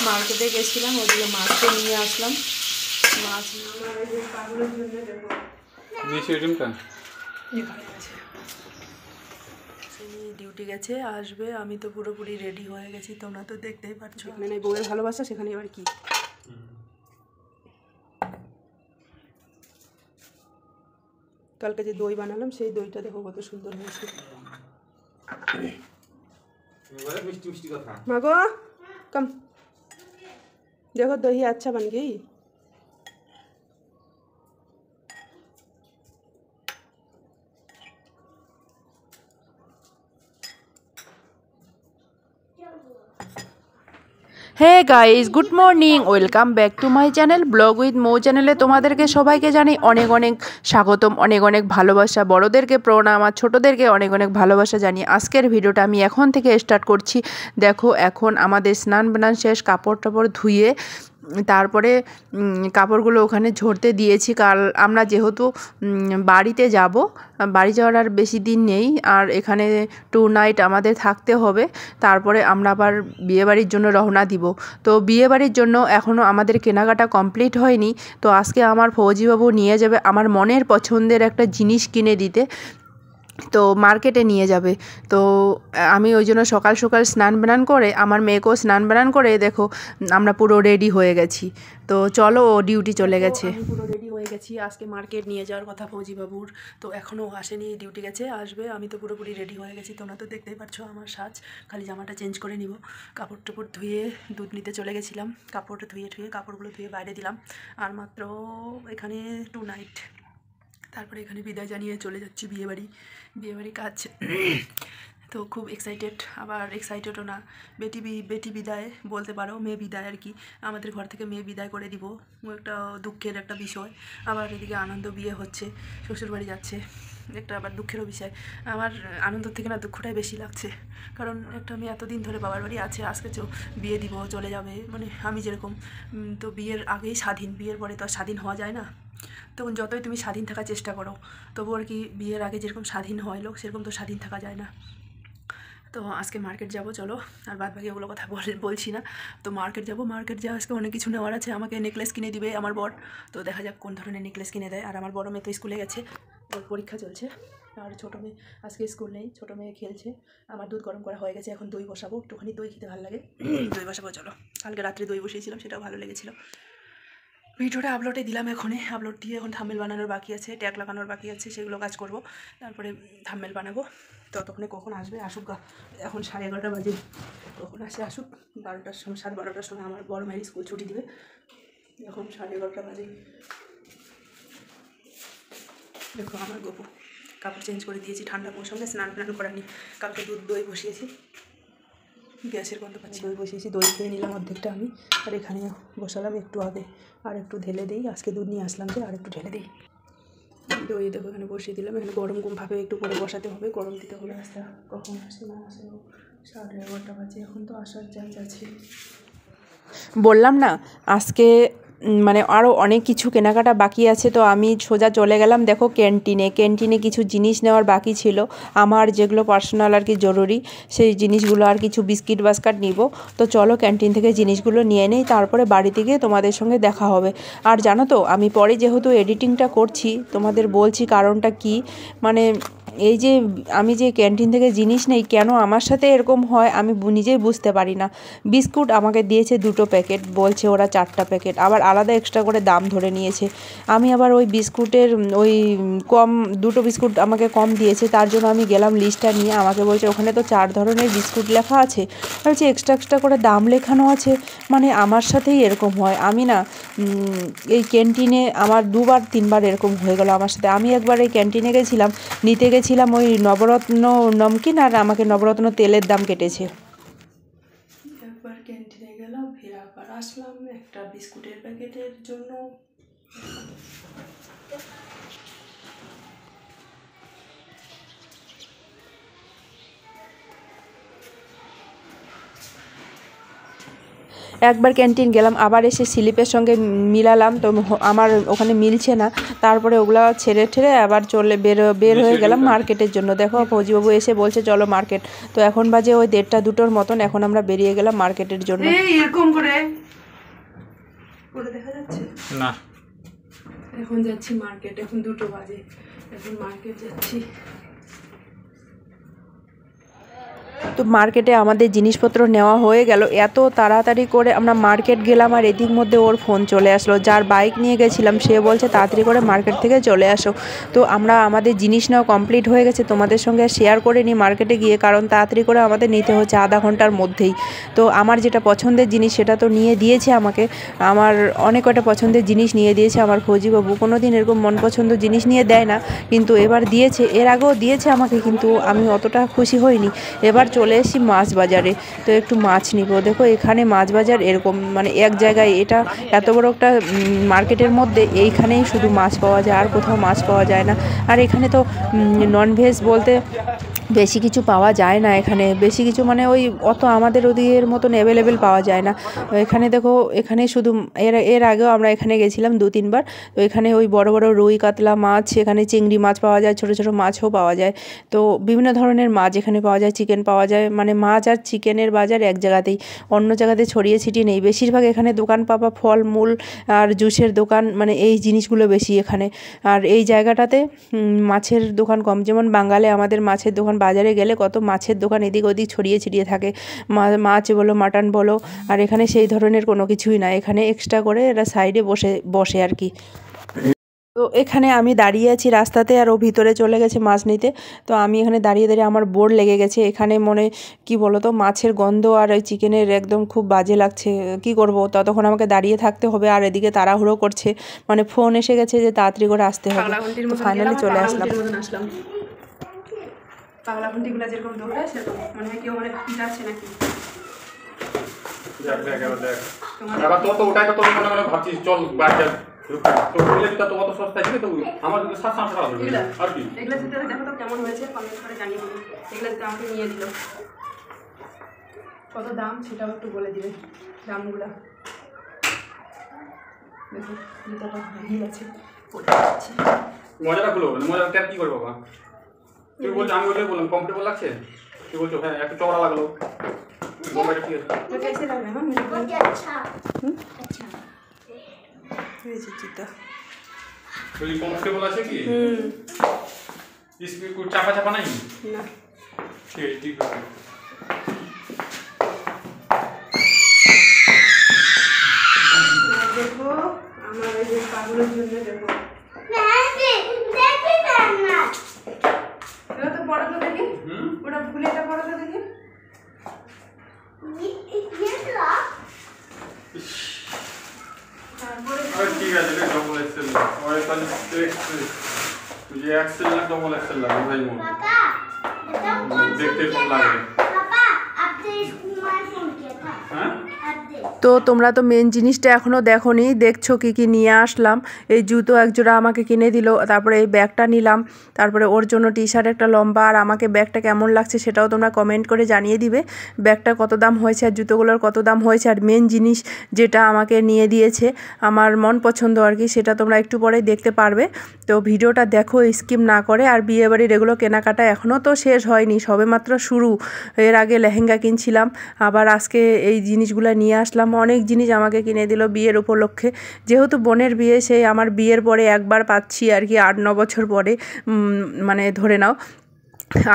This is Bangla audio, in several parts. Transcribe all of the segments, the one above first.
মার্কেটে গেছিলাম, ওদিকে মাছটা নিয়ে আসলাম। মাছ পাগলের জন্য দেখো এখানে আছে। ডিউটি গেছে, আসবে। আমি তো পুরোপুরি রেডি হয়ে গেছি, তোমরা তো দেখতেই পাচ্ছ। এখানে বউয়ের ভালোবাসা, সেখানে এবার কি। কালকে যে দই বানালাম সেই দইটা দেখো কত সুন্দর হয়েছে। মাগো कम देखो दही अच्छा बन गई। Hey guys, good morning, welcome back to my channel blog with Mou চ্যানেলে তোমাদেরকে সবাইকে জানাই অনেক অনেক স্বাগতম, অনেক অনেক ভালোবাসা। বড়োদেরকে প্রণাম আর ছোটোদেরকে অনেক অনেক ভালোবাসা জানিয়ে আজকের ভিডিওটা আমি এখন থেকে স্টার্ট করছি। দেখো এখন আমাদের স্নান বানান শেষ, কাপড় টাপড় ধুয়ে তারপরে কাপড়গুলো ওখানে ঝরতে দিয়েছি। কাল আমরা যেহেতু বাড়িতে যাব, বাড়ি যাওয়ার আর বেশি দিন নেই, আর এখানে 2 নাইট আমাদের থাকতে হবে। তারপরে আমরা আবার বিয়েবাড়ির জন্য রওনা দিব। তো বিয়েবাড়ির জন্য এখনও আমাদের কেনাকাটা কমপ্লিট হয়নি। তো আজকে আমার ফৌজিবাবু নিয়ে যাবে আমার মনের পছন্দের একটা জিনিস কিনে দিতে, তো মার্কেটে নিয়ে যাবে। তো আমি ওই জন্য সকাল সকাল স্নান বানান করে, আমার মেয়েকেও স্নান বানান করে দেখো আমরা পুরো রেডি হয়ে গেছি। তো চলো, ও ডিউটি চলে গেছে। আমি পুরো রেডি হয়ে গেছি, আজকে মার্কেট নিয়ে যাওয়ার কথা ফৌজিবাবুর। তো এখনও আসেনি, ডিউটি গেছে, আসবে। আমি তো পুরোপুরি রেডি হয়ে গেছি, তোমরা তো দেখতেই পাচ্ছ আমার সাজ। খালি জামাটা চেঞ্জ করে নিব। কাপড় টাপড় ধুয়ে দুধ নিতে চলে গেছিলাম, কাপড়টা ধুয়ে কাপড়গুলো ধুয়ে বাইরে দিলাম। আর মাত্র এখানে 2 নাইট, তারপরে এখানে বিদায় জানিয়ে চলে যাচ্ছি বিয়েবাড়ি কাজ। তো খুব এক্সাইটেড, আবার এক্সাইটেডও না। বেটি বিদায় বলতে পারো, মেয়ে বিদায় আর কি। আমাদের ঘর থেকে মেয়ে বিদায় করে দিব, একটা দুঃখের একটা বিষয়। আবার এদিকে আনন্দ, বিয়ে হচ্ছে, শ্বশুরবাড়ি যাচ্ছে, একটা আবার দুঃখেরও বিষয়। আমার আনন্দ থেকে না দুঃখটাই বেশি লাগছে, কারণ একটা মেয়ে এতদিন ধরে বাবার বাড়ি আছে, আজকে বিয়ে দিব, চলে যাবে। মানে আমি যেরকম, তো বিয়ের আগেই স্বাধীন, বিয়ের পরে তো আর স্বাধীন হওয়া যায় না। তখন যতই তুমি স্বাধীন থাকার চেষ্টা করো, তবু আর কি বিয়ের আগে যেরকম স্বাধীন হয় লোক, সেরকম তো স্বাধীন থাকা যায় না। তো আজকে মার্কেট যাব, চলো। আর বাদ বাকি ওগুলো কথা বলছি না। তো মার্কেট যাওয়া আজকে অনেক কিছু নেওয়ার আছে। আমাকে নেকলেস কিনে দিবে আমার বর, তো দেখা যাক কোন ধরনের নেকলেস কিনে দেয়। আর আমার বড় মেয়ে তো স্কুলে গেছে, ওর পরীক্ষা চলছে। আর ছোটো মেয়ে আজকে স্কুল নেই, ছোটো মেয়ে খেলছে। আমার দুধ গরম করা হয়ে গেছে, এখন দই বসাবো। একটুখানি দই খেতে ভালো লাগে, দই বসাবো চলো। কালকে রাত্রে দই বসিয়েছিলাম, সেটাও ভালো লেগেছিলো। ভিডিওটা আপলোডে দিলাম, এখনই আপলোড দিয়ে এখন থাম্বনেল বানানোর বাকি আছে, ট্যাগ লাগানোর বাকি আছে, সেগুলো কাজ করব। তারপরে থাম্বনেল বানাবো। ততক্ষণে কখন আসবে, আসুক। এখন 11:30 বাজে, কখন আসে আসুক। 12টার সময়, 12:30টার সময় আমার বড় মেয়ের স্কুল ছুটি দিবে। এখন 11:30 বাজে। দেখো আমার গপু কাপড় চেঞ্জ করে দিয়েছি, ঠান্ডা মৌসুমে স্নান করানি। কালকে দই বসিয়েছি, গ্যাসের গন্ধ পাচ্ছি। দই বসিয়েছি, দই খেয়ে নিলাম অর্ধেকটা আমি। আর এখানে বসালাম একটু আগে, আর একটু ঢেলে দিই। আজকে দুধ নিয়ে আসলাম যে, আর একটু ঢেলে দিই। দই দেখো এখানে বসিয়ে দিলাম। এখানে গরমভাবে একটু করে বসাতে হবে, গরম দিতে হবে। রাস্তা কখন আসে না আসে, 11:30 বাজে, এখন তো আসার চান্স আছে। বললাম না আজকে মানে আরও অনেক কিছু কেনাকাটা বাকি আছে। তো আমি সোজা চলে গেলাম দেখো ক্যান্টিনে কিছু জিনিস নেওয়ার বাকি ছিল আমার, যেগুলো পার্সোনাল আর কি জরুরি, সেই জিনিসগুলো। আর কিছু বিস্কিট বাস্কাট নিব। তো চলো ক্যান্টিন থেকে জিনিসগুলো নিয়ে নেই, তারপরে বাড়িতে গিয়ে তোমাদের সঙ্গে দেখা হবে। আর জানো তো, আমি পরে যেহেতু এডিটিংটা করছি, তোমাদের বলছি কারণটা কি। মানে এই যে আমি যে ক্যান্টিন থেকে জিনিস নেই, কেন আমার সাথে এরকম হয় আমি নিজেই বুঝতে পারি না। বিস্কুট আমাকে দিয়েছে 2 প্যাকেট, বলছে ওরা 4টা প্যাকেট, আবার আলাদা এক্সট্রা করে দাম ধরে নিয়েছে। আমি আবার ওই বিস্কুটের ওই কম 2 বিস্কুট আমাকে কম দিয়েছে, তার জন্য আমি গেলাম লিস্টটা নিয়ে। আমাকে বলছে ওখানে তো 4 ধরনের বিস্কুট লেখা আছে, বলছে এক্সট্রা করে দাম লেখানো আছে। মানে আমার সাথেই এরকম হয়। আমি না এই ক্যান্টিনে আমার 2-3বার এরকম হয়ে গেল আমার সাথে। আমি একবার এই ক্যান্টিনে নিতে গেছিলাম ওই নবরত্ন নমকিন, আর আমাকে নবরত্ন তেলের দাম কেটেছে। একবার ক্যান্টিনে গেলাম, ফের আবার আসলাম একটা বিস্কুটের প্যাকেটের জন্য। একবার ক্যান্টিন গেলাম, আবার এসে স্লিপের সঙ্গে মিলালাম, তো আমার ওখানে মিলছে না। তারপরে ওগুলা ছেড়ে ঠেড়ে আবার বের হয়ে গেলাম মার্কেটের জন্য। দেখো ফৌজিবাবু এসে বলছে চলো মার্কেট। তো এখন বাজে ওই 1:30-2টোর মতন, এখন আমরা বেরিয়ে গেলাম মার্কেটের জন্য। এরকম করে দেখা যাচ্ছে না, এখন যাচ্ছি মার্কেট, এখন 2টো বাজে, এখন মার্কেট যাচ্ছি। তো মার্কেটে আমাদের জিনিসপত্র নেওয়া হয়ে গেল। এত তাড়াতাড়ি করে আমরা মার্কেট গেলাম, আর এদিক মধ্যে ওর ফোন চলে আসলো। যার বাইক নিয়ে গেছিলাম সে বলছে তাড়াতাড়ি করে মার্কেট থেকে চলে আসো। তো আমরা আমাদের জিনিস নেওয়া কমপ্লিট হয়ে গেছে, তোমাদের সঙ্গে শেয়ার করে নিই মার্কেটে গিয়ে, কারণ তাড়াতাড়ি করে আমাদের নিতে হচ্ছে আধা ঘন্টার মধ্যেই। তো আমার যেটা পছন্দের জিনিস সেটা তো নিয়ে দিয়েছে আমাকে, আমার অনেক কটা পছন্দের জিনিস নিয়ে দিয়েছে আমার ফৌজিবাবু। কোনো দিন এরকম মন পছন্দ জিনিস নিয়ে দেয় না, কিন্তু এবার দিয়েছে। এর আগেও দিয়েছে আমাকে, কিন্তু আমি অতটা খুশি হইনি। এবার চলে এসেছি মাছ বাজারে, তো একটু মাছ নিব। দেখো এখানে মাছ বাজার এরকম, মানে এক জায়গায়, এটা এত বড় একটা মার্কেটের মধ্যে এইখানেই শুধু মাছ পাওয়া যায়, আর কোথাও মাছ পাওয়া যায় না। আর এখানে তো ননভেজ বলতে বেশি কিছু পাওয়া যায় না এখানে, বেশি কিছু মানে ওই অত আমাদের ওদিকের মতন অ্যাভেলেবেল পাওয়া যায় না। এখানে দেখো, এখানে শুধু এর আগেও আমরা এখানে গেছিলাম 2-3 বার। তো এখানে ওই বড় বড় রুই কাতলা মাছ, এখানে চিংড়ি মাছ পাওয়া যায়, ছোট ছোট মাছও পাওয়া যায়। তো বিভিন্ন ধরনের মাছ এখানে পাওয়া যায়, চিকেন পাওয়া যায়, মানে মাছ আর চিকেনের বাজার এক জায়গাতেই, অন্য জায়গাতে ছড়িয়ে ছিটিয়ে নেই। বেশিরভাগ এখানে দোকান পাবা ফলমূল আর জুসের দোকান, মানে এই জিনিসগুলো বেশি এখানে। আর এই জায়গাটাতে মাছের দোকান কম, যেমন বাঙালি আমাদের মাছের দোকান, বাজারে গেলে কত মাছের দোকান এদিক ওদিক ছড়িয়ে ছিটিয়ে থাকে, মাছ বলো মাটন বলো। আর এখানে সেই ধরনের কোনো কিছুই না, এখানে এক্সট্রা করে এরা সাইডে বসে আর কি। তো এখানে আমি দাঁড়িয়ে আছি রাস্তাতে, আর ও ভিতরে চলে গেছে মাছ নিতে। তো আমি এখানে দাঁড়িয়ে দাঁড়িয়ে আমার বোর লেগে গেছে। এখানে মনে কি বলো তো, মাছের গন্ধ আর ওই চিকেনের একদম খুব বাজে লাগছে। কি করব, ততক্ষণ আমাকে দাঁড়িয়ে থাকতে হবে, আর এদিকে তাড়াহুড়ো করছে, মানে ফোন এসে গেছে যে তাড়াতাড়ি করে আসতে হবে। তো ফাইনালি চলে আসলাম। পাগলা ঘন্টিগুলো যেরকম দৌড়ায় সেরকম মনে হয় কেউ মানে যাচ্ছে নাকি। এবার তো ওটাই তো মনে মনে ভাবছিস চল বাড়ি তো বুলেটটা তো অত সস্তা ছিল, তো আমার 700 টাকা হবে আর কি। এগুলো যদি দেখো তো কেমন হয়েছে কমেন্ট করে জানিয়ে দিন। এগুলো যদি আমাকে নিয়ে দিল, কত দাম সেটাও একটু বলে দিবে দামগুলো। দেখো জুতোটা হিল আছে, মজাটা খুলো, মজাটা কি করবো বাবা? তুই বলছো, আমি ওটাই বললাম কমফোর্টেবল লাগছে, তুই বলছো হ্যাঁ একটু চওড়া লাগলো। বোম্বাইটা কি আছে? तो कैसे लग रहा है मुझे बहुत अच्छा अच्छा ये जूता তুই কমফোর্টেবল আছে কি? इसमें कुछ चापा चापा नहीं ना ठीक है। देखो हमारे जो पागलों জন্য देखो तो पढ़ो तो देखी ওটা ভুলে এটা পড়ো তো দেখি ठीक है चलिए डबल एक्सेल और एक तुझे एक्सेल ना डबल एक्सेल लगे भाई मोर देखते कौन लगे पापा आपने स्कूल में फोन किया था हाँ তো তোমরা তো মেন জিনিসটা এখনও দেখোনি, দেখছো কি কি নিয়ে আসলাম। এই জুতো একজোড়া আমাকে কিনে দিল, তারপরে এই ব্যাগটা নিলাম, তারপরে ওর জন্য টি শার্ট একটা লম্বা। আর আমাকে ব্যাগটা কেমন লাগছে সেটাও তোমরা কমেন্ট করে জানিয়ে দিবে, ব্যাগটা কত দাম হয়েছে আর জুতোগুলোর কত দাম হয়েছে। আর মেন জিনিস যেটা আমাকে নিয়ে দিয়েছে আমার মন পছন্দ আর কি, সেটা তোমরা একটু পরে দেখতে পারবে। তো ভিডিওটা দেখো স্কিপ না করে। আর বিয়েবাড়ির এগুলো কেনাকাটা এখনও তো শেষ হয়নি, সবেমাত্র শুরু। এর আগে লেহেঙ্গা কিনছিলাম, আবার আজকে এই জিনিসগুলো নিয়ে আসলাম। অনেক জিনিস আমাকে কিনে দিল বিয়ের উপলক্ষে, যেহেতু বোনের বিয়ে, সেই আমার বিয়ের পরে একবার পাচ্ছি আর কি, 8-9 বছর পরে, মানে ধরে নাও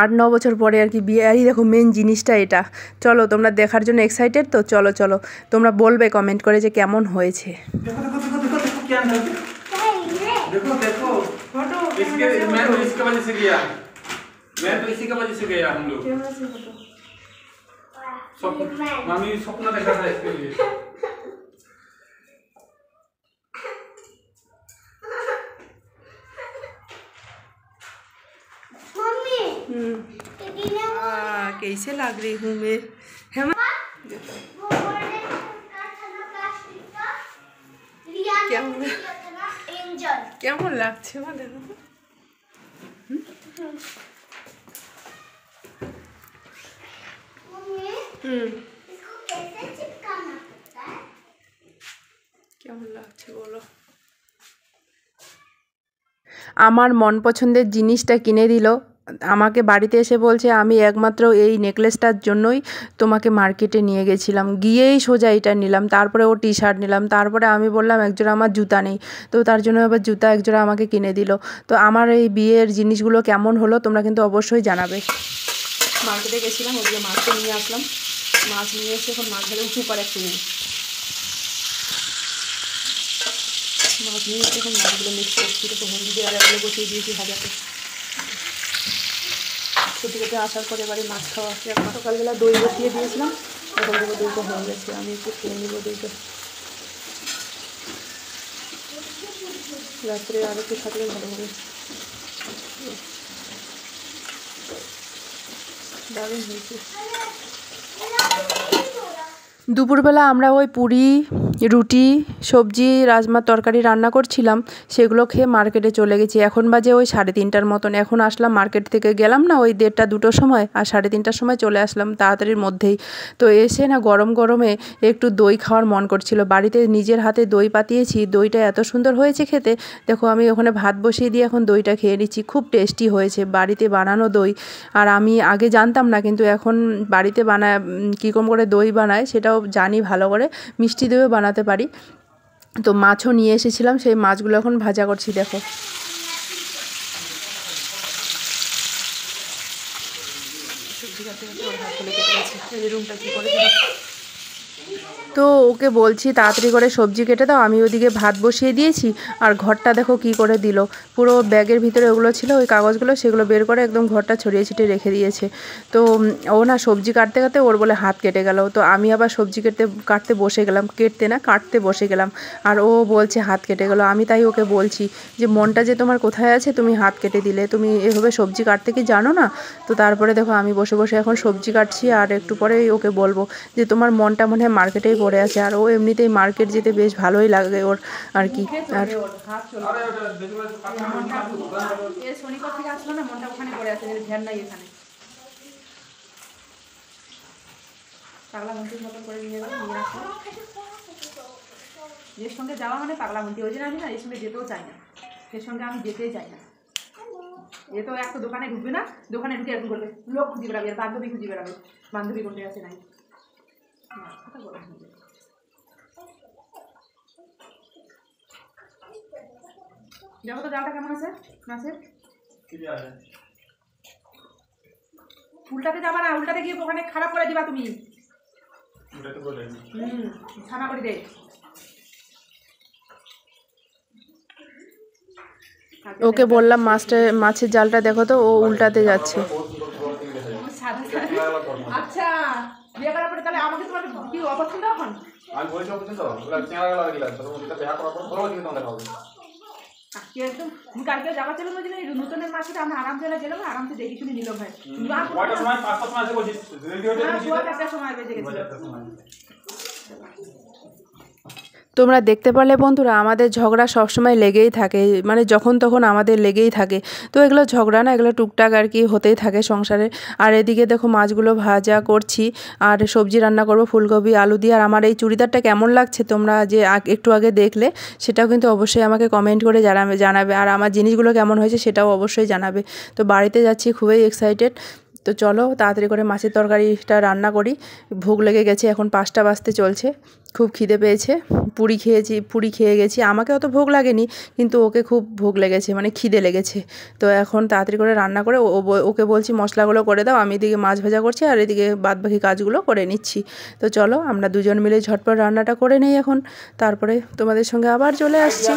8-9 বছর পরে আর কি বিয়ে। আর দেখো মেন জিনিসটা এটা। চলো তোমরা দেখার জন্য এক্সাইটেড তো, চলো চলো তোমরা বলবে কমেন্ট করে যে কেমন হয়েছে। देखो देखो देखो देखो देखो क्या अंदर देखो देखो फोटो इसके मैं तो इसके वजह से गया, मैं तो इसी की वजह से गया हम लोग कैमरा से फोटो स्वप्न मामी स्वप्न देखा था इसके लिए। मम्मी कैसे लग रही हूँ मैं है वो बर्थडे का था ना प्लास्टिक का रिया क्या ने हुआ? दिया था ना एंजल কেমন লাগছে মা দেখো मम्मी इसको कैसे चिपकाना पड़ता है আমার মন পছন্দের জিনিসটা কিনে দিল। আমাকে বাড়িতে এসে বলছে আমি একমাত্র এই নেকলেসটার জন্যই তোমাকে মার্কেটে নিয়ে গেছিলাম, গিয়েই সোজা এটা নিলাম, তারপরে ও টি শার্ট নিলাম, তারপরে আমি বললাম একজোড়া আমার জুতা নেই, তো তার জন্য আবার জুতা একজোড়া আমাকে কিনে দিল। তো আমার এই বিয়ের জিনিসগুলো কেমন হলো তোমরা কিন্তু অবশ্যই জানাবে। মার্কেটে গেছিলাম, ওদিকে মাছটা নিয়ে আসলাম, মাছ নিয়ে এসে এখন মাছ ধরে সুপার একটু মাছ নিয়ে এসে এখন মাছগুলো মিক্স করছি, তো হলদি দিয়ে আর এগুলো বসিয়ে দিয়েছি ভাজাতে। ছুটি কেটে আসার পরে এবারে মাছ খাওয়া, এখন সকালবেলা দই বসিয়ে দিয়েছিলাম, এখন থেকে দইটা হয়ে গেছে, আমি একটু খেয়ে নেবো দইটা, রাত্রে আর একটু থাকলে ভালো হবে। দারুণ হয়েছে। দুপুরবেলা আমরা ওই পুরি, রুটি, সবজি, রাজমার তরকারি রান্না করছিলাম, সেগুলো খেয়ে মার্কেটে চলে গেছি। এখন বাজে ওই 3:30টার মতন। এখন আসলাম মার্কেট থেকে, গেলাম না ওই 1:30-2টোর সময়, আর 3:30টার সময় চলে আসলাম তাড়াতাড়ির মধ্যেই। তো এসে না গরম গরমে একটু দই খাওয়ার মন করছিল, বাড়িতে নিজের হাতে দই পাতিয়েছি, দইটা এত সুন্দর হয়েছে খেতে। দেখো আমি ওখানে ভাত বসিয়ে দিয়ে এখন দইটা খেয়ে নিচ্ছি, খুব টেস্টি হয়েছে, বাড়িতে বানানো দই। আর আমি আগে জানতাম না, কিন্তু এখন বাড়িতে কীরকম করে দই বানায় সেটাও জানি ভালো করে, মিষ্টি দইও বানাতে পারি। তো মাছও নিয়ে এসেছিলাম, সেই মাছগুলো এখন ভাজা করছি। দেখো সবজি কাটতে কাটতে ওর হাত খুলে কেটে গেছে, এই রুমটা কী করে দিল। তো ওকে বলছি তাড়াতাড়ি করে সবজি কেটে দাও, আমি ওদিকে ভাত বসিয়ে দিয়েছি। আর ঘরটা দেখো কি করে দিল, পুরো ব্যাগের ভিতরে ওগুলো ছিল ওই কাগজগুলো, সেগুলো বের করে একদম ঘরটা ছড়িয়ে ছিটিয়ে রেখে দিয়েছে। তো ও না সবজি কাটতে কাটতে ওর বলে হাত কেটে গেল, তো আমি আবার সবজি কাটতে বসে গেলাম, কাটতে বসে গেলাম, আর ও বলছে হাত কেটে গেল। আমি তাই ওকে বলছি যে মনটা যে তোমার কোথায় আছে, তুমি হাত কেটে দিলে, তুমি এভাবে সবজি কাটতে কি জানো না? তো তারপরে দেখো আমি বসে বসে এখন সবজি কাটছি, আর একটু পরেই ওকে বলবো যে তোমার মনটা মনে হয় মার্কেটেই পড়ে আছে। আর ও এমনিতেই মার্কেট যেতে বেশ ভালোই লাগে ওর আর কি। আর শনিবার থেকে আসলো না, মনটা ওখানে পড়ে আছে, ধ্যান নাই এখানে। পাগলা মন্ত্রীর মতন করে নিয়ে গেল, নিয়ে আসলো। এর সঙ্গে যাওয়া মানে পাগলা মন্ত্রী, ওই জন্য আমি না এর সঙ্গে যেতেও চাই না, এর সঙ্গে আমি যেতেই চাই না। এ তো একটা দোকানে ঢুকবে না, দোকানে ঢুকে এরকম করবে, লোক খুঁজে বেড়াবে, আর বান্ধবী খুঁজে বেড়াবে, বান্ধবী কোনটা আছে নাই। দেখো তো জালটা কেমন আছে মাছের। উল্টাতে যাবা না, উল্টাতে গিয়ে ওখানে খারাপ করে দিবা তুমি। ছানা করে দে। ওকে বললাম মাছের জালটা দেখো, তো ও উল্টাতে যাচ্ছে। আচ্ছা বিয়ে করার পরে তাহলে আমাকে তোমার কি অপছন্দ এখন? আমি বলছি অপছন্দ, চেহারা লাগিলাম, বিয়া করার পর ভালো দিকে তোমাদের হবে। একদম কালকে যাওয়া ছিল না, নতুনের মাসে আমরা আরাম চলে গেলাম, আরামসে দেখি শুনে নিল ভাই। কয়টার সময়? 5টার সময় এসে বলছিস, সময় বেজে গেছে। তোমরা দেখতে পারলে বন্ধুরা, আমাদের ঝগড়া সবসময় লেগেই থাকে, মানে যখন তখন আমাদের লেগেই থাকে। তো এগুলো ঝগড়া না, এগুলো টুকটাক আর কি হতেই থাকে সংসারে। আর এদিকে দেখো মাছগুলো ভাজা করছি, আর সবজি রান্না করব ফুলকপি আলু দিয়ে। আর আমার এই চুড়িদারটা কেমন লাগছে তোমরা যে একটু আগে দেখলে, সেটাও কিন্তু অবশ্যই আমাকে কমেন্ট করে জানাবে। আর আমার জিনিসগুলো কেমন হয়েছে সেটাও অবশ্যই জানাবে। তো বাড়িতে যাচ্ছি, খুবই এক্সাইটেড। তো চলো তাড়াতাড়ি করে মাছের তরকারিটা রান্না করি, ভোগ লেগে গেছে, এখন 5টা বাজতে চলছে, খুব খিদে পেয়েছে। পুরি খেয়ে গেছি, আমাকে অত ভোগ লাগেনি, কিন্তু ওকে খুব ভোগ লেগেছে, মানে খিদে লেগেছে। তো এখন তাড়াতাড়ি করে রান্না করে ওকে বলছি মশলাগুলো করে দাও, আমি এদিকে মাছ ভাজা করছি আর এদিকে বাদবাকি কাজগুলো করে নিচ্ছি। তো চলো আমরা দুজন মিলে ঝটপট রান্নাটা করে নেই এখন, তারপরে তোমাদের সঙ্গে আবার চলে আসছি।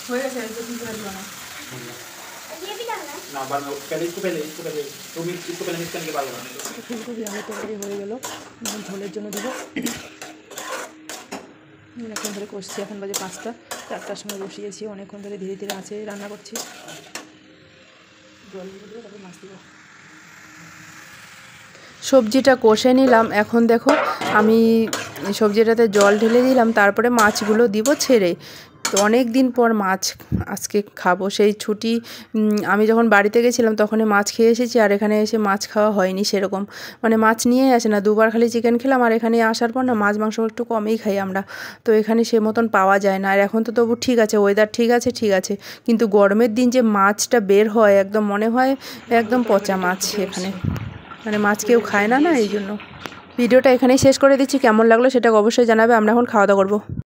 হয়ে গেছে ये भी डालना है। ना बाद में पहले तुम इसको पहले मिक्स करके डालो। ফুলকপি আলু তরকারি হয়ে গেল, ঝোলের জন্য দেবো। অনেকক্ষণ ধরে কষছি, এখন বাজে 5টা, 4টার সময় বসিয়েছি, অনেকক্ষণ ধরে ধীরে ধীরে আছে রান্না করছি। জল দিয়ে দেবো, তারপর মাছ দেবো। সবজিটা কষে নিলাম, এখন দেখো আমি সবজিটাতে জল ঢেলে দিলাম, তারপরে মাছগুলো দিব ছেড়ে। তো অনেক দিন পর মাছ আজকে খাবো। সেই ছুটি আমি যখন বাড়িতে গেছিলাম তখনই মাছ খেয়ে এসেছি, আর এখানে এসে মাছ খাওয়া হয়নি সেরকম, মানে মাছ নিয়েই আসে না, দুবার খালি চিকেন খেলাম, আর এখানে আসার পর না মাছ মাংস একটু কমই খাই আমরা, তো এখানে সে মতন পাওয়া যায় না। আর এখন তো তবু ঠিক আছে, ওয়েদার ঠিক আছে, কিন্তু গরমের দিন যে মাছটা বের হয় একদম মনে হয় একদম পচা মাছ এখানে, মানে মাছ কেউ খায় না, এই জন্য। ভিডিওটা এখানেই শেষ করে দিচ্ছি, কেমন লাগলো সেটা অবশ্যই জানাবে। আমরা এখন খাওয়া দাওয়া করবো।